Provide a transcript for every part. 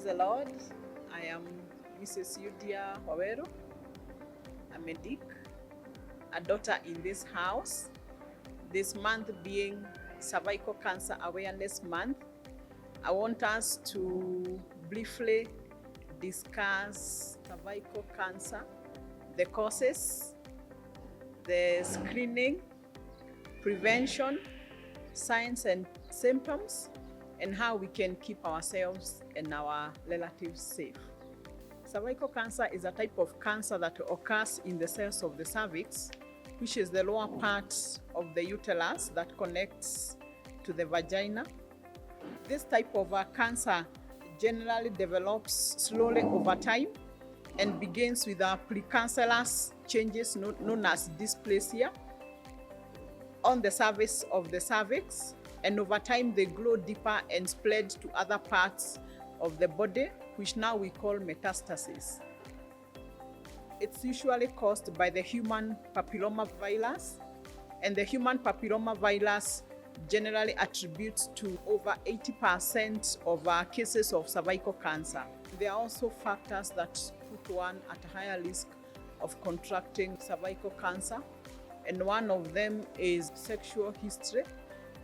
Praise the Lord. I am Mrs. Eudiah Waweru, a medic, a daughter in this house. This month being Cervical Cancer Awareness Month, I want us to briefly discuss cervical cancer, the causes, the screening, prevention, signs and symptoms, and how we can keep ourselves and our relatives safe. Cervical cancer is a type of cancer that occurs in the cells of the cervix, which is the lower part of the uterus that connects to the vagina. This type of cancer generally develops slowly over time and begins with precancerous changes known as dysplasia on the surface of the cervix, and over time they grow deeper and spread to other parts of the body, which now we call metastasis. It's usually caused by the human papillomavirus, and the human papillomavirus generally attributes to over 80% of cases of cervical cancer. There are also factors that put one at a higher risk of contracting cervical cancer, and one of them is sexual history.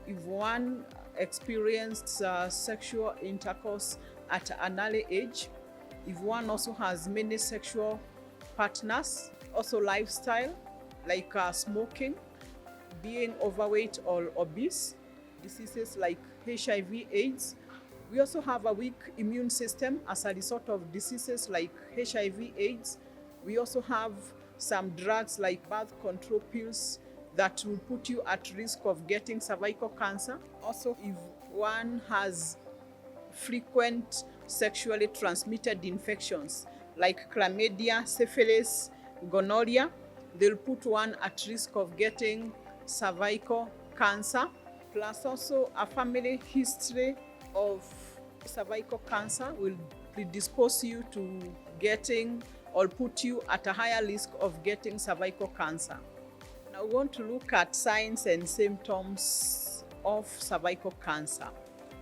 If one experienced sexual intercourse at an early age, if one also has many sexual partners, also lifestyle like smoking, being overweight or obese, diseases like HIV/AIDS. We also have a weak immune system as a result of diseases like HIV/AIDS. We also have some drugs like birth control pills that will put you at risk of getting cervical cancer. Also, if one has frequent sexually transmitted infections like chlamydia, syphilis, gonorrhea, they'll put one at risk of getting cervical cancer. Plus also a family history of cervical cancer will predispose you to getting or put you at a higher risk of getting cervical cancer. Now we want to look at signs and symptoms of cervical cancer.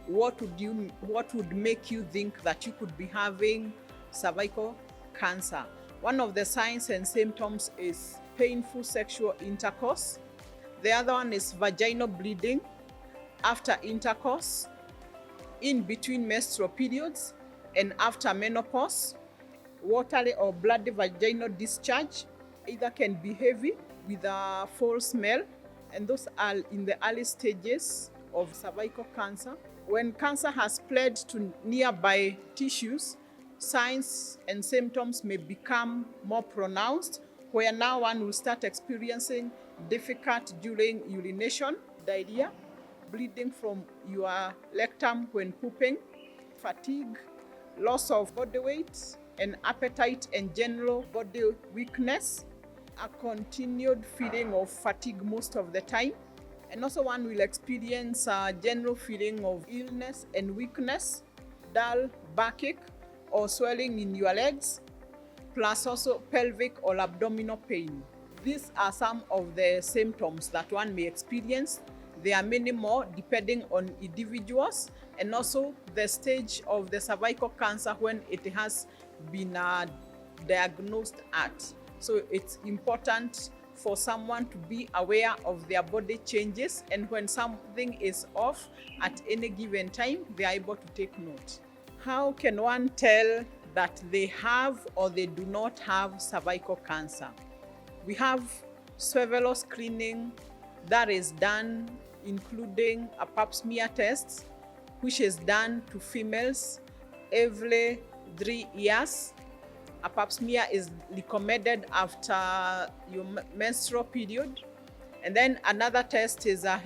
What would make you think that you could be having cervical cancer? One of the signs and symptoms is painful sexual intercourse. The other one is vaginal bleeding after intercourse, in between menstrual periods, and after menopause. Watery or bloody vaginal discharge either can be heavy with a foul smell, and those are in the early stages of cervical cancer. When cancer has spread to nearby tissues, signs and symptoms may become more pronounced, where now one will start experiencing difficulty during urination, diarrhea, bleeding from your rectum when pooping, fatigue, loss of body weight and appetite and general body weakness, a continued feeling of fatigue most of the time, and also one will experience a general feeling of illness and weakness, dull backache or swelling in your legs, plus also pelvic or abdominal pain. These are some of the symptoms that one may experience. There are many more depending on individuals and also the stage of the cervical cancer when it has been diagnosed at. So it's important for someone to be aware of their body changes, and when something is off at any given time, they are able to take note. How can one tell that they have or they do not have cervical cancer? We have several screening that is done, including a pap smear test, which is done to females every 3 years. A pap smear is recommended after your menstrual period. And then another test is a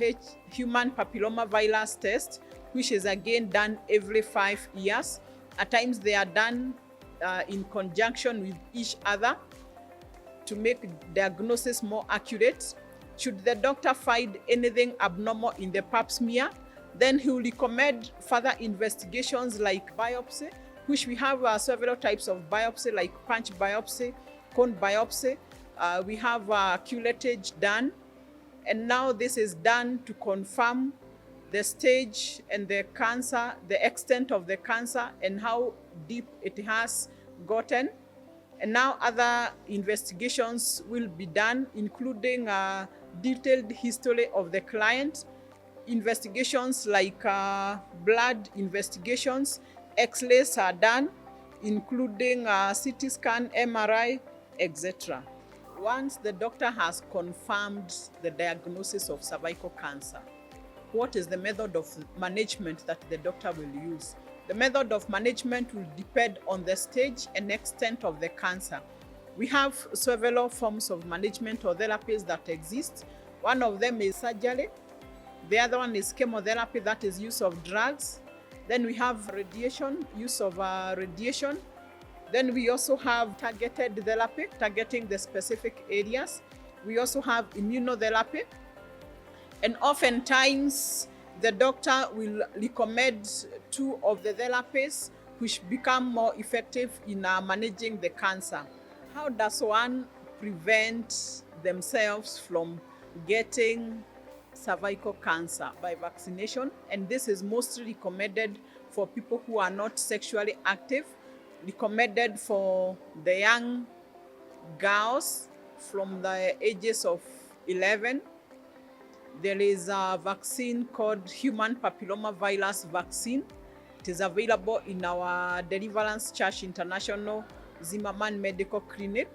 human papillomavirus test, which is again done every 5 years. At times they are done in conjunction with each other to make diagnosis more accurate. Should the doctor find anything abnormal in the pap smear, then he will recommend further investigations like biopsy, which we have several types of biopsy like punch biopsy, cone biopsy. We have curettage done, and now this is done to confirm the stage and the cancer, the extent of the cancer and how deep it has gotten. And now other investigations will be done, including a detailed history of the client, investigations like blood investigations, X-rays are done, including CT scan, MRI, etc. Once the doctor has confirmed the diagnosis of cervical cancer, what is the method of management that the doctor will use? The method of management will depend on the stage and extent of the cancer. We have several forms of management or therapies that exist. One of them is surgery. The other one is chemotherapy, that is use of drugs. Then we have radiation, use of radiation. Then we also have targeted therapy, targeting the specific areas. We also have immunotherapy. And oftentimes, the doctor will recommend two of the therapies which become more effective in managing the cancer. How does one prevent themselves from getting cervical cancer? By vaccination, and this is mostly recommended for people who are not sexually active, recommended for the young girls from the ages of 11. There is a vaccine called human papilloma virus vaccine. It is available in our Deliverance Church International Zimmerman Medical Clinic.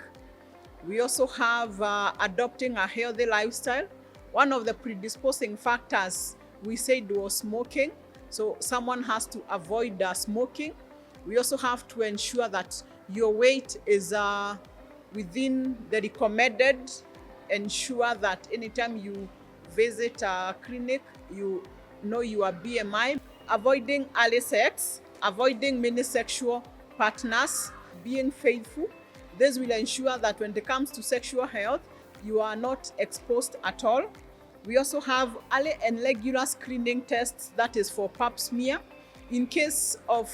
We also have adopting a healthy lifestyle. One of the predisposing factors we said was smoking. So someone has to avoid smoking. We also have to ensure that your weight is within the recommended. Ensure that anytime you visit a clinic, you know your BMI. Avoiding early sex, avoiding many sexual partners, being faithful. This will ensure that when it comes to sexual health, you are not exposed at all. We also have early and regular screening tests, that is for pap smear. In case of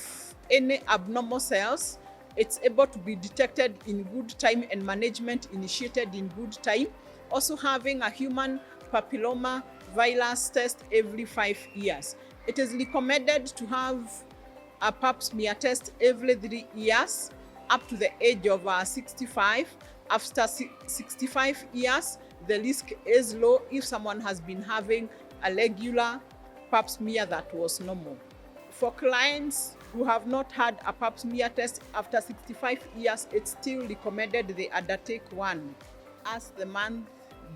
any abnormal cells, it's able to be detected in good time and management initiated in good time. Also having a human papilloma virus test every 5 years. It is recommended to have a pap smear test every 3 years up to the age of 65. After 65 years, the risk is low if someone has been having a regular pap smear that was normal. For clients who have not had a pap smear test after 65 years, it's still recommended they undertake one. As the month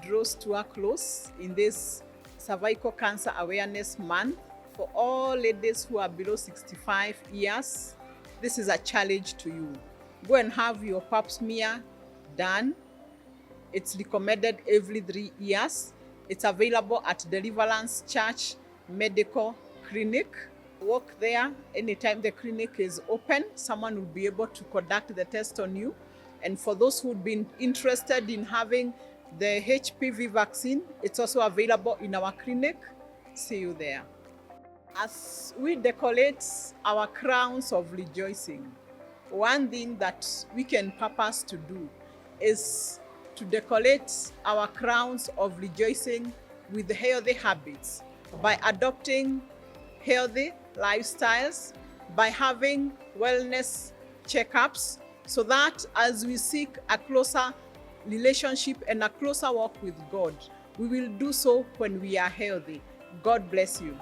draws to a close in this Cervical Cancer Awareness Month, for all ladies who are below 65 years, this is a challenge to you. Go and have your pap smear done. It's recommended every 3 years. It's available at Deliverance Church Medical Clinic. Walk there anytime the clinic is open. Someone will be able to conduct the test on you. And for those who've been interested in having the HPV vaccine, it's also available in our clinic. See you there. As we decorate our crowns of rejoicing, one thing that we can purpose to do is to decorate our crowns of rejoicing with healthy habits by adopting healthy lifestyles, by having wellness checkups, so that as we seek a closer relationship and a closer walk with God, we will do so when we are healthy. God bless you.